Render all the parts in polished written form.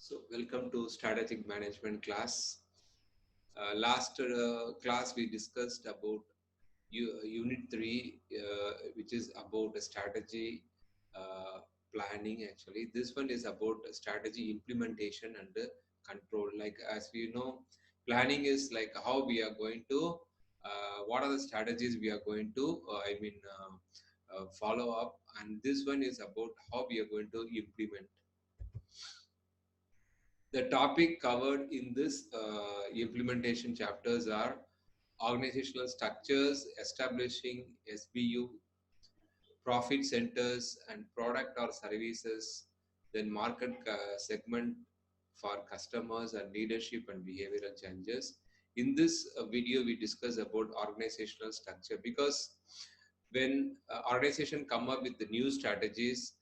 So, welcome to strategic management class. Last class we discussed about unit 3, which is about a strategy planning. Actually, this one is about strategy implementation and control. Like as we know, planning is like how we are going to, what are the strategies we are going to, follow up, and this one is about how we are going to implement. The topic covered in this implementation chapters are organizational structures, establishing SBU, profit centers, and product or services, then market segment for customers and leadership and behavioral changes. In this video, we discuss about organizational structure because when organization come up with the new strategies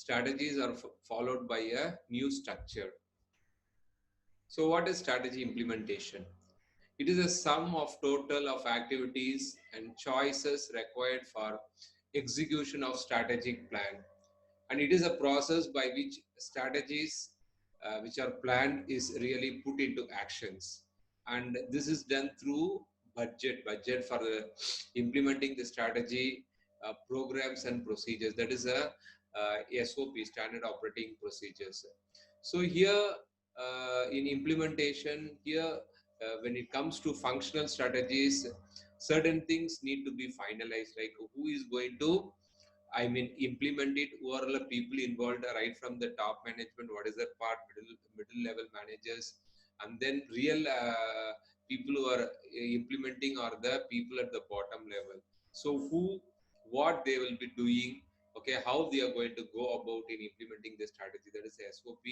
are followed by a new structure. So what is strategy implementation? It is a sum of total of activities and choices required for execution of strategic plan. And it is a process by which strategies which are planned is really put into actions. And this is done through budget for the implementing the strategy programs and procedures. That is a SOP, standard operating procedures. So here in implementation, here when it comes to functional strategies, certain things need to be finalized, like who is going to implement it, who are the people involved, right from the top management, what is the part, middle level managers, and then real people who are implementing are the people at the bottom level. So who, what they will be doing, okay, how they are going to go about in implementing the strategy, that is SOP,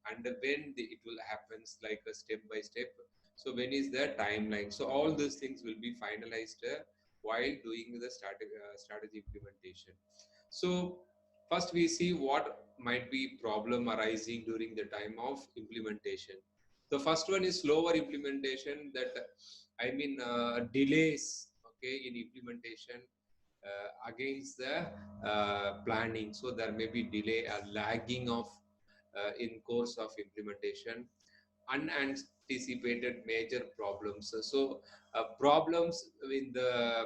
and when it will happens like a step by step. So when is the timeline? So all these things will be finalized while doing the strategy implementation. So first we see what might be problem arising during the time of implementation. The first one is slower implementation, that delays, okay, in implementation against the planning. So there may be delay, a lagging of in course of implementation, unanticipated major problems. So problems in the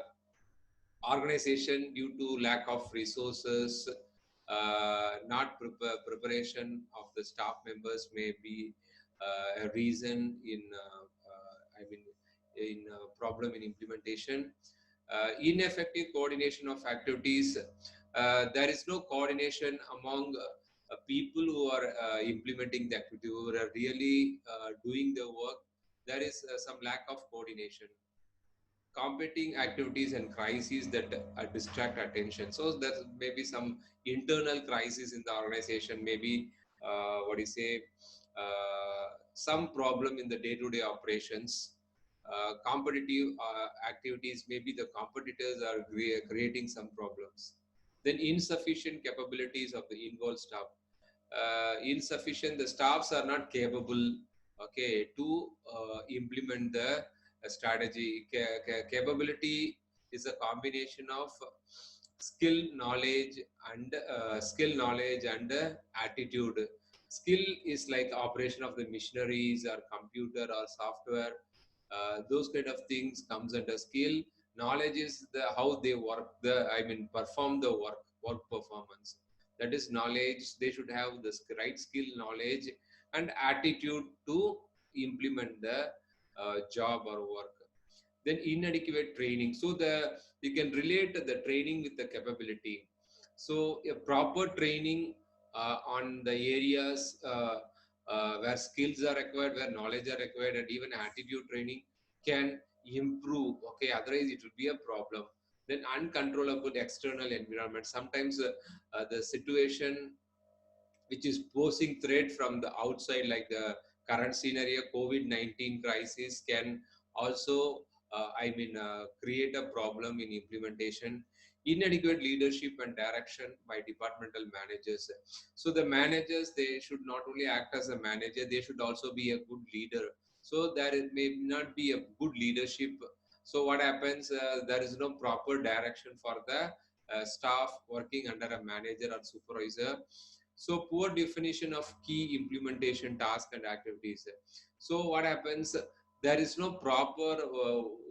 organization due to lack of resources, not preparation of the staff members may be a reason in problem in implementation. Ineffective coordination of activities. There is no coordination among people who are implementing the activity, who are really doing the work. There is some lack of coordination, competing activities and crises that distract attention. So there may be some internal crisis in the organization, maybe some problem in the day-to-day operations. Competitive activities, maybe the competitors are creating some problems. Then insufficient capabilities of the involved staff. Insufficient, the staffs are not capable, okay, to implement the strategy. Capability is a combination of skill knowledge and attitude. Skill is like operation of the machineries or computer or software. Those kind of things comes under skill. Knowledge is the how they work, perform the work performance. That is knowledge. They should have the right skill, knowledge, and attitude to implement the job or work. Then inadequate training. So you can relate the training with the capability. So a proper training on the areas where skills are required, where knowledge are required, and even attitude training can improve. Okay, otherwise it will be a problem. Then uncontrollable external environment. Sometimes the situation which is posing threat from the outside, like the current scenario, COVID-19 crisis, can also create a problem in implementation. Inadequate leadership and direction by departmental managers. So the managers, they should not only act as a manager, they should also be a good leader. So there may not be a good leadership. So what happens, there is no proper direction for the staff working under a manager or supervisor. So poor definition of key implementation tasks and activities. So what happens? There is no proper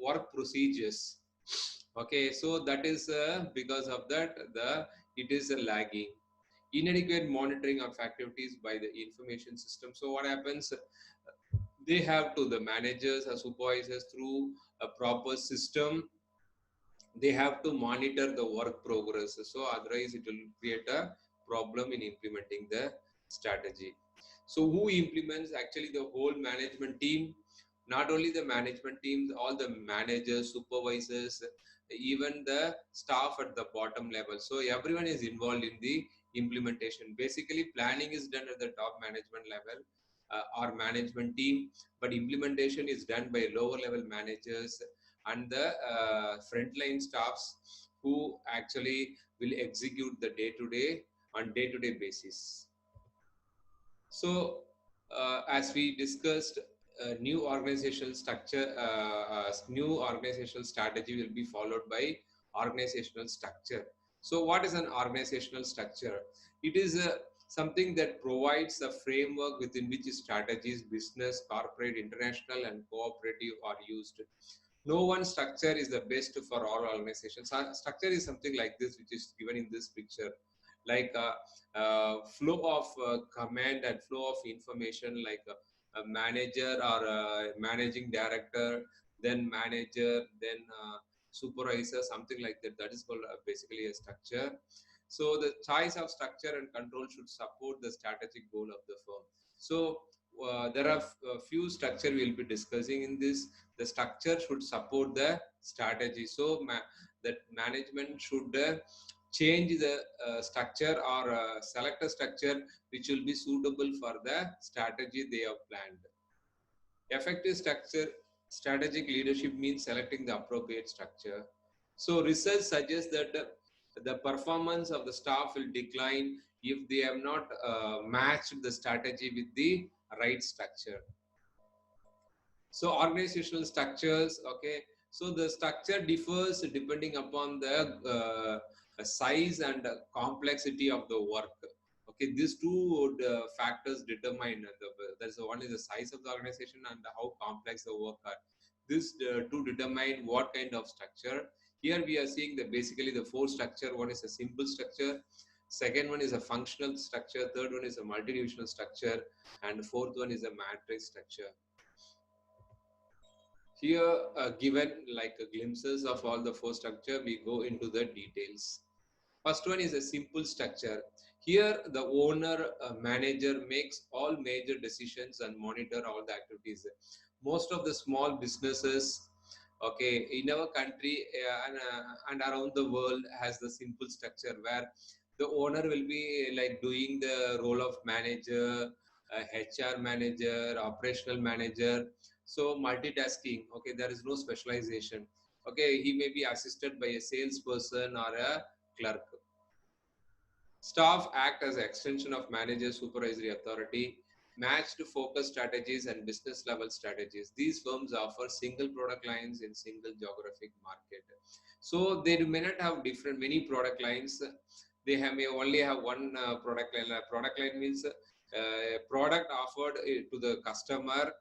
work procedures. Okay, so that is because of that it is lagging. Inadequate monitoring of activities by the information system. So what happens? They have to, the managers or supervisors, through a proper system, they have to monitor the work progress. So otherwise it will create a problem in implementing the strategy. So who implements? Actually the whole management team. Not only the management teams, all the managers, supervisors, even the staff at the bottom level. So everyone is involved in the implementation. Basically planning is done at the top management level or management team, but implementation is done by lower level managers and the frontline staffs who actually will execute the day-to-day on day-to-day basis. So as we discussed, new organizational strategy will be followed by organizational structure. So what is an organizational structure? It is something that provides a framework within which strategies, business, corporate, international, and cooperative are used. No one structure is the best for all organizations. Structure is something like this, which is given in this picture, like flow of command and flow of information, like a manager or a managing director, then manager, then supervisor, something like that. That is called basically a structure. So the choice of structure and control should support the strategic goal of the firm. So there are a few structure we will be discussing in this. The structure should support the strategy. So that management should change the structure or select a structure which will be suitable for the strategy they have planned. Effective structure, strategic leadership means selecting the appropriate structure. So research suggests that the performance of the staff will decline if they have not matched the strategy with the right structure. So organizational structures, okay. So the structure differs depending upon the size and complexity of the work. Okay, these two factors determine there's one is the size of the organization and how complex the work are. This to determine what kind of structure. Here we are seeing the basically the four structure. One is a simple structure. Second one is a functional structure. Third one is a multidivisional structure, and fourth one is a matrix structure. Here, given like glimpses of all the four structure, we go into the details. First one is a simple structure. Here, the owner manager makes all major decisions and monitor all the activities. Most of the small businesses, okay, in our country and around the world has the simple structure where the owner will be like doing the role of manager, HR manager, operational manager. So multitasking, okay, there is no specialization. Okay, he may be assisted by a salesperson or a clerk. Staff act as an extension of manager's supervisory authority, matched focus strategies and business level strategies. These firms offer single product lines in single geographic market. So they may not have different many product lines. They may only have one product line. Product line means product offered to the customer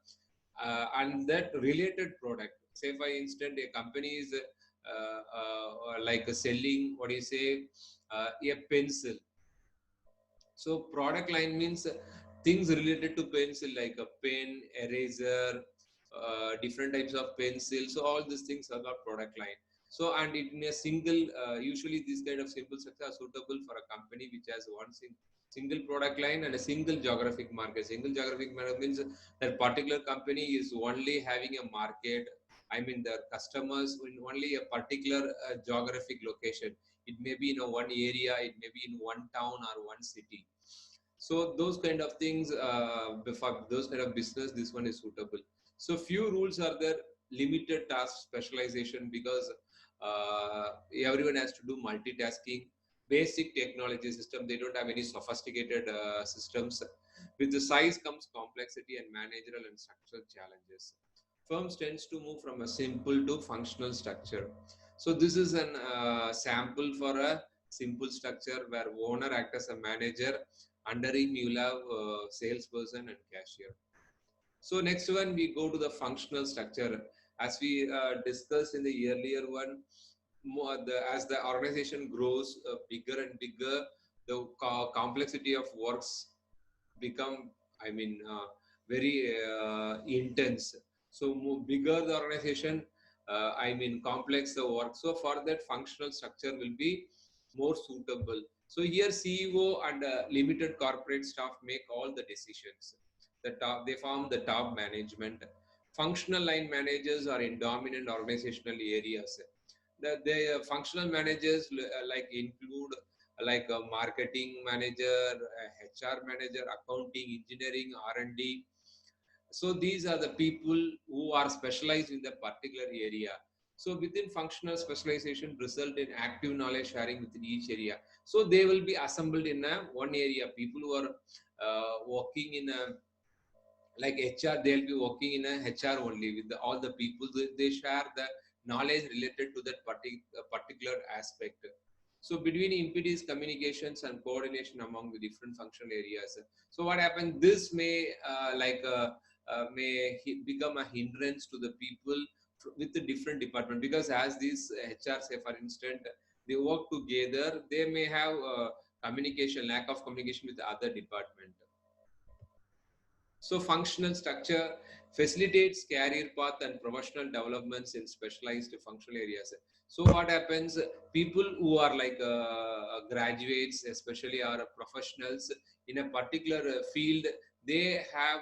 and that related product. Say for instance, a company is like selling what do you say a pencil. So product line means things related to pencil like a pen, eraser, different types of pencil. So all these things are the product line. So and in a single, usually these kind of simple structure are suitable for a company which has one single product line and a single geographic market. Single geographic market means that particular company is only having a market. I mean the customers in only a particular geographic location. It may be in a one area, it may be in one town or one city. So those kind of things, for those kind of business, this one is suitable. So few rules are there. Limited task specialization because everyone has to do multitasking. Basic technology system, they don't have any sophisticated systems. With the size comes complexity and managerial and structural challenges. Firms tends to move from a simple to functional structure. So this is an sample for a simple structure where owner acts as a manager Under him, you'll have salesperson and cashier. So next one, we go to the functional structure. As we discussed in the earlier one, as the organization grows bigger and bigger, the complexity of works become, I mean, very intense. So bigger the organization, I mean, complex the work. So for that, functional structure will be more suitable. So here, CEO and limited corporate staff make all the decisions. They form the top management. Functional line managers are in dominant organizational areas. The functional managers like include like a marketing manager, a HR manager, accounting, engineering, R&D. So these are the people who are specialized in the particular area. So within functional specialization result in active knowledge sharing within each area. So they will be assembled in a one area. People who are working in a like HR, they'll be working in a HR only with all the people. They share the knowledge related to that particular aspect. So between impedance communications and coordination among the different functional areas. So what happens? This may become a hindrance to the people with the different department, because as these HR, say for instance, they work together, they may have lack of communication with the other department. So functional structure facilitates career path and professional developments in specialized functional areas. So what happens? People who are like graduates, especially are professionals in a particular field, they have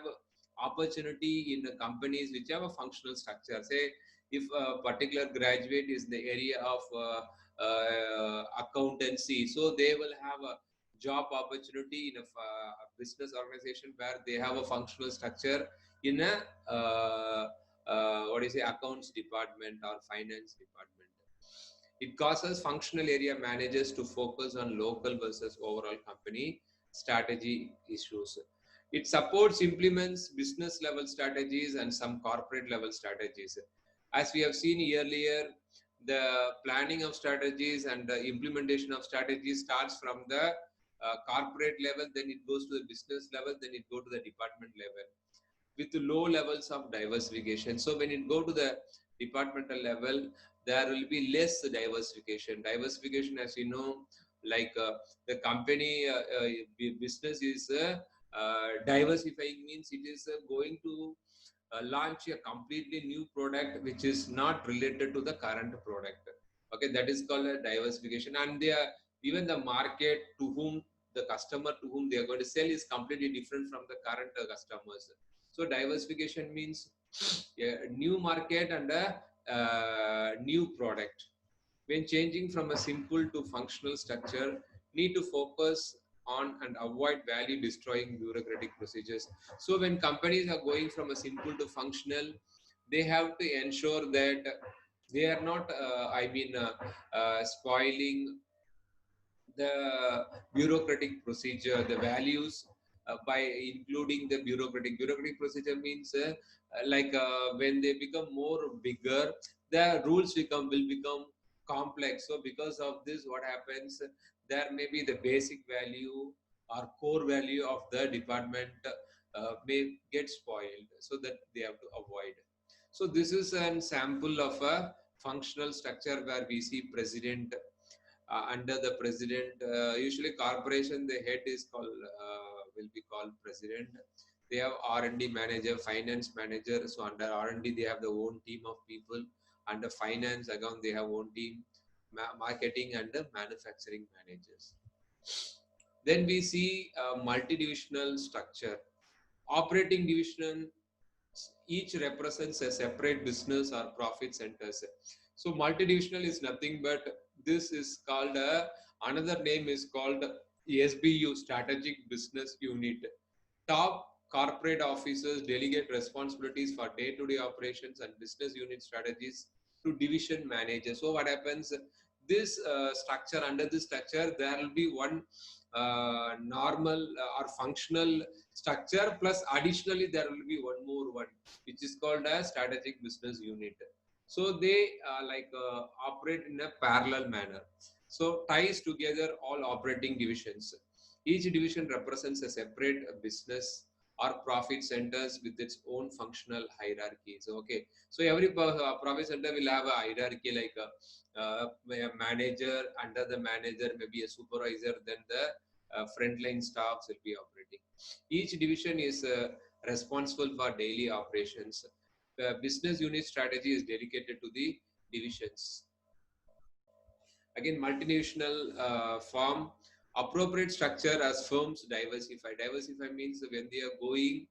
opportunity in the companies which have a functional structure. Say if a particular graduate is in the area of accountancy, so they will have a job opportunity in a business organization where they have a functional structure in a what do you say, accounts department or finance department. It causes functional area managers to focus on local versus overall company strategy issues. It supports, implements business level strategies and some corporate level strategies. As we have seen earlier, the planning of strategies and the implementation of strategies starts from the corporate level, then it goes to the business level, then it go to the department level with low levels of diversification. So when it go to the departmental level, there will be less diversification. Diversification, as you know, like the company business is diversifying, means it is going to launch a completely new product which is not related to the current product. Okay, that is called a diversification. And they are, even the market to whom the customer to whom they are going to sell is completely different from the current customers. So diversification means a new market and a new product. When changing from a simple to functional structure, need to focus on and avoid value destroying bureaucratic procedures. So when companies are going from a simple to functional, they have to ensure that they are not, spoiling the bureaucratic procedure, the values, by including the bureaucratic procedure means when they become more bigger, the rules will become complex. So because of this, what happens? There may be the basic value or core value of the department may get spoiled, so that they have to avoid. So this is an sample of a functional structure where we see president. Under the president, usually corporation, the head is called will be called president. They have R&D manager, finance manager. So under R&D, they have their own team of people. Under finance, again, they have own team, marketing and the manufacturing managers. Then we see a multidivisional structure. Operating division each represents a separate business or profit centers. So multidivisional is nothing but this is called another name is called SBU, Strategic Business Unit. Top corporate officers delegate responsibilities for day-to-day operations and business unit strategies to division managers. So what happens? This structure, under this structure, there will be one normal or functional structure, plus additionally there will be one more one, which is called a strategic business unit. So they operate in a parallel manner. So ties together all operating divisions. Each division represents a separate business or profit centers with its own functional hierarchies. Okay, so every profit center will have a hierarchy like a manager, under the manager maybe a supervisor, then the frontline staffs will be operating. Each division is responsible for daily operations. The business unit strategy is dedicated to the divisions. Again, multinational form, appropriate structure as firms diversify. Diversify means when they are going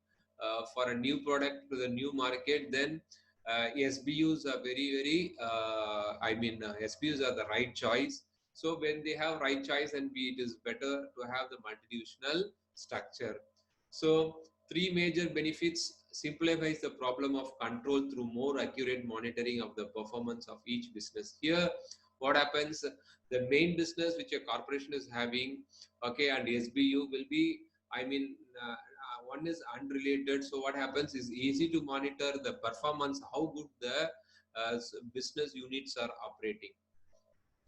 for a new product to the new market, then SBUs are SBUs are the right choice. So when they have right choice, then it is better to have the multidivisional structure. So three major benefits: simplifies the problem of control through more accurate monitoring of the performance of each business. Here, what happens? The main business which a corporation is having, okay, and SBU will be, one is unrelated. So what happens is easy to monitor the performance, how good the business units are operating.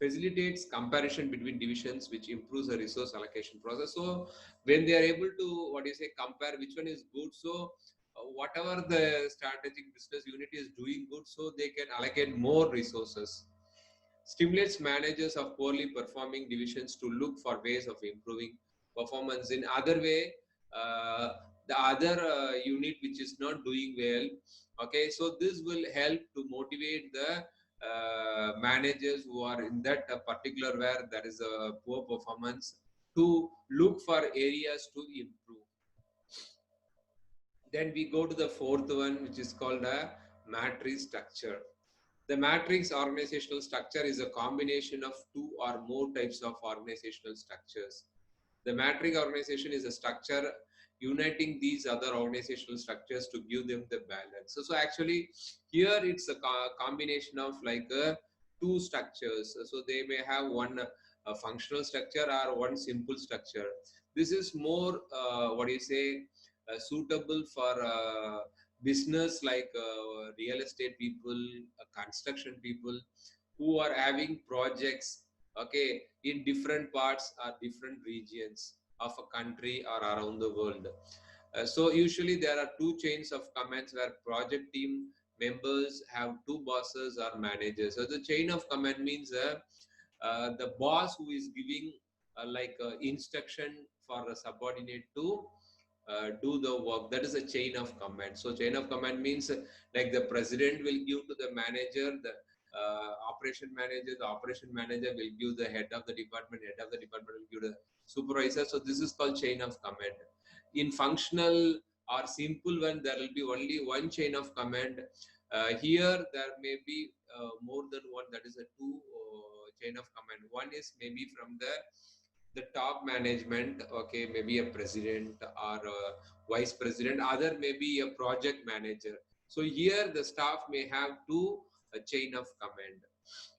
Facilitates comparison between divisions, which improves the resource allocation process. So when they are able to, what do you say, compare which one is good, so whatever the strategic business unit is doing good, so they can allocate more resources. Stimulates managers of poorly performing divisions to look for ways of improving performance. In other way, the other unit which is not doing well, okay, so this will help to motivate the managers who are in that particular where there is a poor performance to look for areas to improve. Then we go to the fourth one, which is called a matrix structure. The matrix organizational structure is a combination of two or more types of organizational structures. The matrix organization is a structure uniting these other organizational structures to give them the balance. So actually, here it's a combination of like two structures. So they may have one functional structure or one simple structure. This is more, suitable for business like real estate people, construction people who are having projects, okay, in different parts or different regions of a country or around the world. So usually there are two chains of commands where project team members have two bosses or managers. So the chain of command means the boss who is giving instruction for a subordinate to do the work. That is a chain of command. So chain of command means like the president will give to the manager, the the operation manager will give the head of the department will give the supervisor. So this is called chain of command. In functional or simple one, there will be only one chain of command. Here there may be more than one, that is a two chain of command. One is maybe from the top management, okay, maybe a president or a vice president, other maybe a project manager. So here the staff may have two chain of command.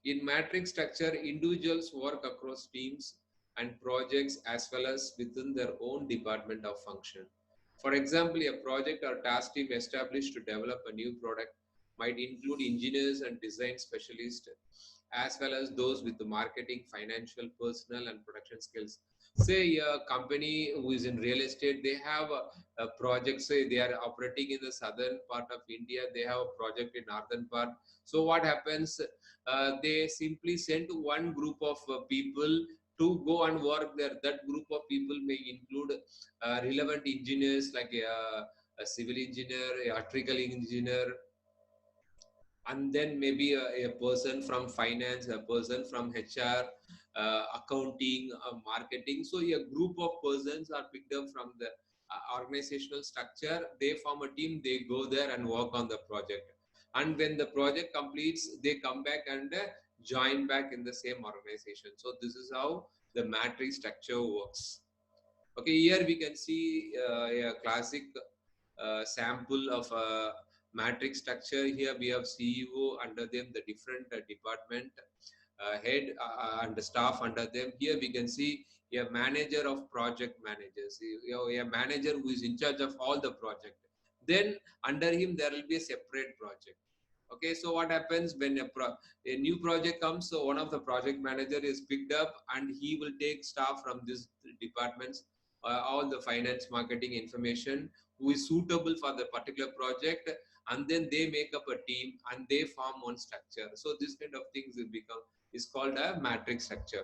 In matrix structure, individuals work across teams and projects as well as within their own department of function. For example, a project or task team established to develop a new product might include engineers and design specialists as well as those with the marketing, financial, personal, and production skills. Say a company who is in real estate, they have a project, say they are operating in the southern part of India, they have a project in northern part. So what happens? They simply send one group of people to go and work there. That group of people may include relevant engineers like a civil engineer, a electrical engineer, and then maybe a person from finance, a person from HR, accounting, marketing. So a group of persons are picked up from the organizational structure. They form a team, they go there and work on the project. And when the project completes, they come back and join back in the same organization. So this is how the matrix structure works. Okay, here we can see a classic sample of a matrix structure. Here we have CEO, under them the different department head and the staff under them. Here we can see a manager of project managers, a manager who is in charge of all the project. Then under him there will be a separate project. Okay, so what happens when a new project comes? So one of the project manager is picked up and he will take staff from these departments all the finance marketing information who is suitable for the particular project, and then they make up a team and they form one structure. So this kind of things will become is called a matrix structure.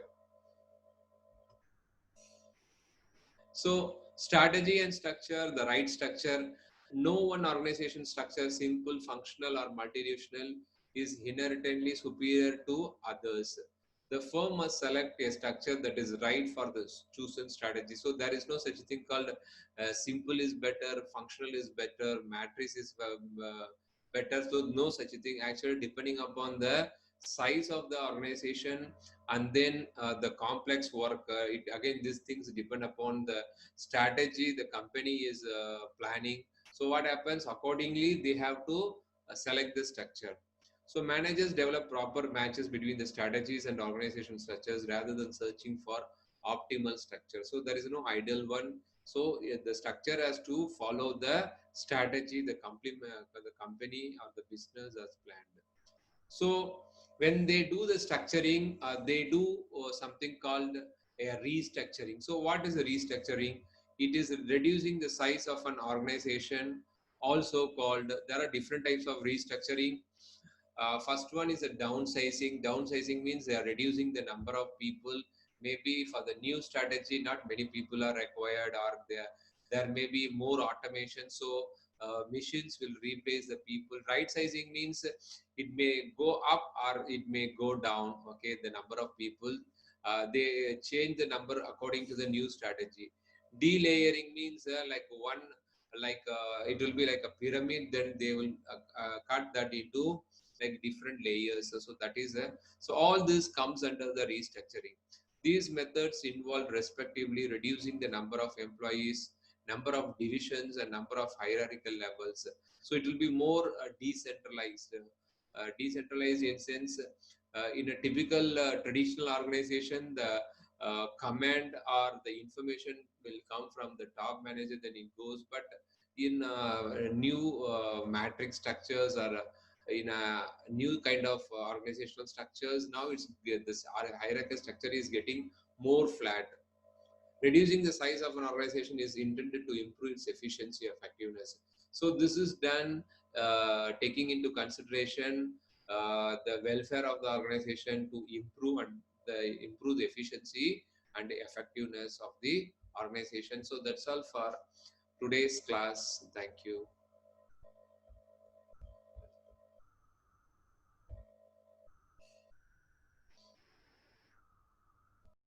So strategy and structure, the right structure. No one organization structure, simple, functional, or multidimensional, is inherently superior to others. The firm must select a structure that is right for the chosen strategy. So there is no such thing called simple is better, functional is better, matrix is better. So no such thing. Actually, depending upon the size of the organization and then the complex work, it again these things depend upon the strategy the company is planning. So what happens accordingly, they have to select the structure. So managers develop proper matches between the strategies and organization structures rather than searching for optimal structure. So there is no ideal one. So the structure has to follow the strategy the company or the business has planned. So when they do the structuring, they do something called a restructuring. So what is a restructuring? It is reducing the size of an organization. Also called, there are different types of restructuring. First one is a downsizing. Downsizing means they are reducing the number of people. Maybe for the new strategy, not many people are required, or there may be more automation. So machines will replace the people. Right sizing means it may go up or it may go down. Okay, the number of people. They change the number according to the new strategy. Delayering means like one, like it will be like a pyramid. Then they will cut that into like different layers. So that is a, so all this comes under the restructuring. These methods involve respectively reducing the number of employees, number of divisions, and number of hierarchical levels. So it will be more decentralized. Decentralized in sense, in a typical traditional organization, the command or the information will come from the top manager, then it goes. But in new matrix structures or in a new kind of organizational structures, now it's this hierarchical structure is getting more flat. Reducing the size of an organization is intended to improve its efficiency, effectiveness. So this is done taking into consideration the welfare of the organization to improve the efficiency and the effectiveness of the organization. So that's all for today's class. Thank you.